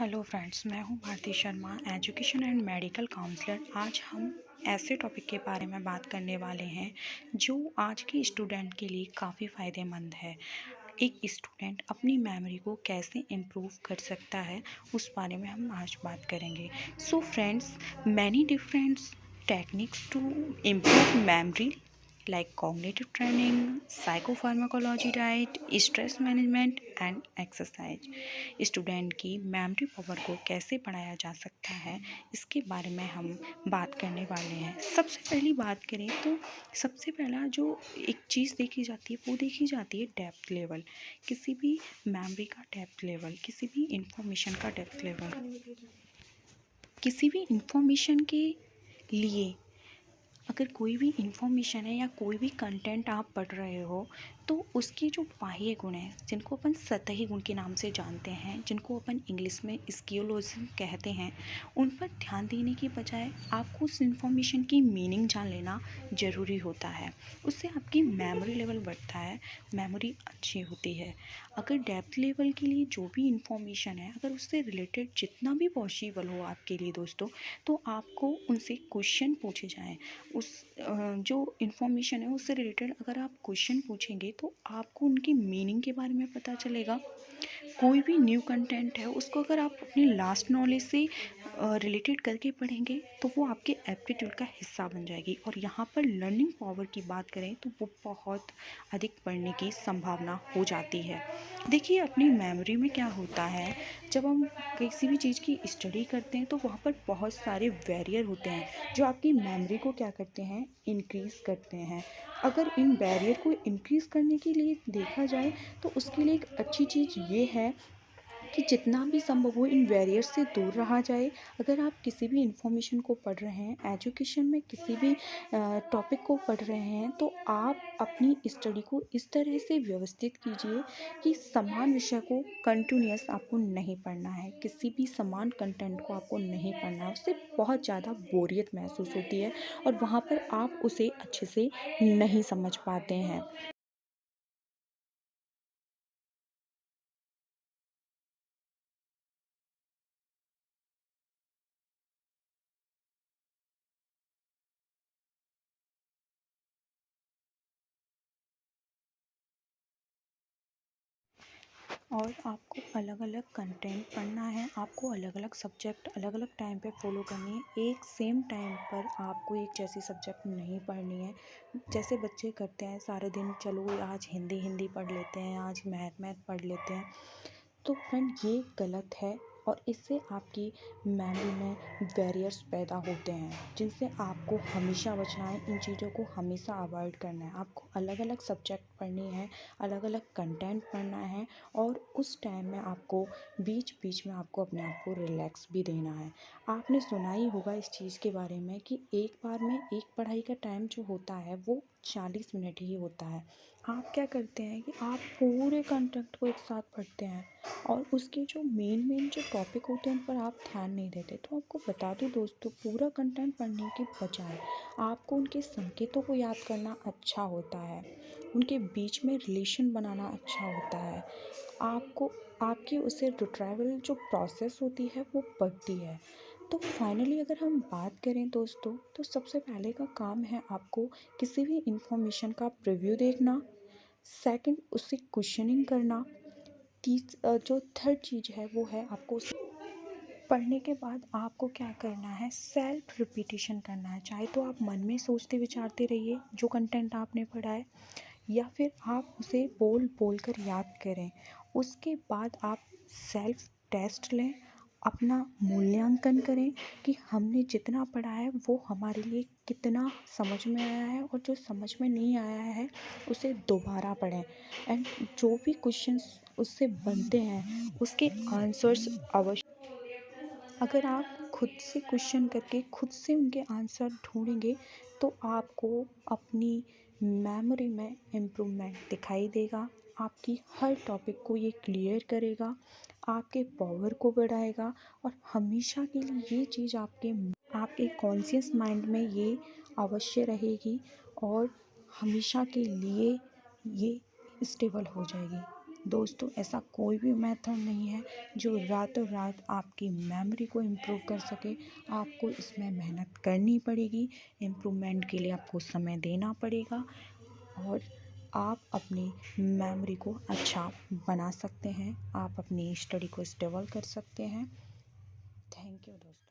Hello friends, मैं हूं Bharti Sharma, education and medical counsellor. आज हम ऐसे टॉपिक के बारे में बात करने वाले हैं जो आज के स्टूडेंट के लिए काफ़ी फ़ायदेमंद है। एक स्टूडेंट अपनी मेमोरी को कैसे इम्प्रूव कर सकता है, उस बारे में हम आज बात करेंगे। So friends, many different techniques to improve memory like cognitive training, psychopharmacology diet, stress management and exercise। Student की मेमोरी पावर को कैसे बढ़ाया जा सकता है, इसके बारे में हम बात करने वाले हैं। सबसे पहली बात करें तो सबसे पहला जो एक चीज़ देखी जाती है वो देखी जाती है डेप्थ लेवल। किसी भी मेमोरी का डेप्थ लेवल, किसी भी इंफॉर्मेशन का डेप्थ लेवल, किसी भी इंफॉर्मेशन के लिए अगर कोई भी इंफॉर्मेशन है या कोई भी कंटेंट आप पढ़ रहे हो तो उसके जो बाह्य गुण हैं, जिनको अपन सतही गुण के नाम से जानते हैं, जिनको अपन इंग्लिश में स्कियोलॉजिज्म कहते हैं, उन पर ध्यान देने की बजाय आपको उस इंफॉर्मेशन की मीनिंग जान लेना ज़रूरी होता है। उससे आपकी मेमोरी लेवल बढ़ता है, मेमोरी अच्छी होती है। अगर डेप्थ लेवल के लिए जो भी इंफॉर्मेशन है, अगर उससे रिलेटेड जितना भी पॉसिबल हो आपके लिए दोस्तों, तो आपको उनसे क्वेश्चन पूछे जाएँ। उस जो इन्फॉर्मेशन है उससे रिलेटेड अगर आप क्वेश्चन पूछेंगे तो आपको उनकी मीनिंग के बारे में पता चलेगा। कोई भी न्यू कंटेंट है उसको अगर आप अपनी लास्ट नॉलेज से रिलेटेड करके पढ़ेंगे तो वो आपके एप्टीट्यूड का हिस्सा बन जाएगी। और यहाँ पर लर्निंग पावर की बात करें तो वो बहुत अधिक बढ़ने की संभावना हो जाती है। देखिए, अपनी मेमोरी में क्या होता है, जब हम किसी भी चीज़ की स्टडी करते हैं तो वहाँ पर बहुत सारे बैरियर होते हैं जो आपकी मेमोरी को क्या करते हैं, इंक्रीज़ करते हैं। अगर इन बैरियर को इंक्रीज़ करने के लिए देखा जाए तो उसके लिए एक अच्छी चीज़ ये है कि जितना भी संभव हो इन बैरियर से दूर रहा जाए। अगर आप किसी भी इंफॉर्मेशन को पढ़ रहे हैं, एजुकेशन में किसी भी टॉपिक को पढ़ रहे हैं, तो आप अपनी स्टडी को इस तरह से व्यवस्थित कीजिए कि समान विषय को कंटिन्यूअस आपको नहीं पढ़ना है, किसी भी समान कंटेंट को आपको नहीं पढ़ना है। उससे बहुत ज़्यादा बोरियत महसूस होती है और वहाँ पर आप उसे अच्छे से नहीं समझ पाते हैं। और आपको अलग अलग कंटेंट पढ़ना है, आपको अलग अलग सब्जेक्ट अलग अलग टाइम पे फॉलो करनी है। एक सेम टाइम पर आपको एक जैसी सब्जेक्ट नहीं पढ़नी है। जैसे बच्चे करते हैं सारे दिन, चलो आज हिंदी हिंदी पढ़ लेते हैं, आज मैथ मैथ पढ़ लेते हैं, तो फ्रेंड ये गलत है। और इससे आपकी मेमोरी में बैरियर्स पैदा होते हैं जिनसे आपको हमेशा बचना है। इन चीज़ों को हमेशा अवॉइड करना है। आपको अलग अलग सब्जेक्ट पढ़नी है, अलग अलग कंटेंट पढ़ना है, और उस टाइम में आपको बीच बीच में आपको अपने आप को रिलैक्स भी देना है। आपने सुना ही होगा इस चीज़ के बारे में कि एक बार में एक पढ़ाई का टाइम जो होता है वो 40 मिनट ही होता है। आप क्या करते हैं कि आप पूरे कंटेंट को एक साथ पढ़ते हैं और उसके जो मेन मेन जो टॉपिक होते हैं उन पर आप ध्यान नहीं देते। तो आपको बता दूं दोस्तों, पूरा कंटेंट पढ़ने के बजाय आपको उनके संकेतों को याद करना अच्छा होता है, उनके बीच में रिलेशन बनाना अच्छा होता है। आपको आपकी उससे रिट्राइवल जो प्रोसेस होती है वो बढ़ती है। तो फाइनली अगर हम बात करें दोस्तों, तो सबसे पहले का काम है आपको किसी भी इंफॉर्मेशन का प्रीव्यू देखना, सेकंड उससे क्वेश्चनिंग करना, जो थर्ड चीज़ है वो है आपको पढ़ने के बाद आपको क्या करना है, सेल्फ रिपीटिशन करना है। चाहे तो आप मन में सोचते विचारते रहिए जो कंटेंट आपने पढ़ा है, या फिर आप उसे बोल बोल कर याद करें। उसके बाद आप सेल्फ टेस्ट लें, अपना मूल्यांकन करें कि हमने जितना पढ़ा है वो हमारे लिए कितना समझ में आया है, और जो समझ में नहीं आया है उसे दोबारा पढ़ें। एंड जो भी क्वेश्चंस उससे बनते हैं उसके आंसर्स अवश्य, अगर आप खुद से क्वेश्चन करके खुद से उनके आंसर ढूंढेंगे तो आपको अपनी मेमोरी में इम्प्रूवमेंट दिखाई देगा। आपकी हर टॉपिक को ये क्लियर करेगा, आपके पावर को बढ़ाएगा, और हमेशा के लिए ये चीज़ आपके कॉन्शियस माइंड में ये अवश्य रहेगी, और हमेशा के लिए ये स्टेबल हो जाएगी। दोस्तों ऐसा कोई भी मेथड नहीं है जो रातों रात आपकी मेमोरी को इम्प्रूव कर सके। आपको इसमें मेहनत करनी पड़ेगी, इम्प्रूवमेंट के लिए आपको समय देना पड़ेगा और आप अपनी मेमोरी को अच्छा बना सकते हैं। आप अपनी स्टडी को स्टेबल कर सकते हैं। थैंक यू दोस्तों।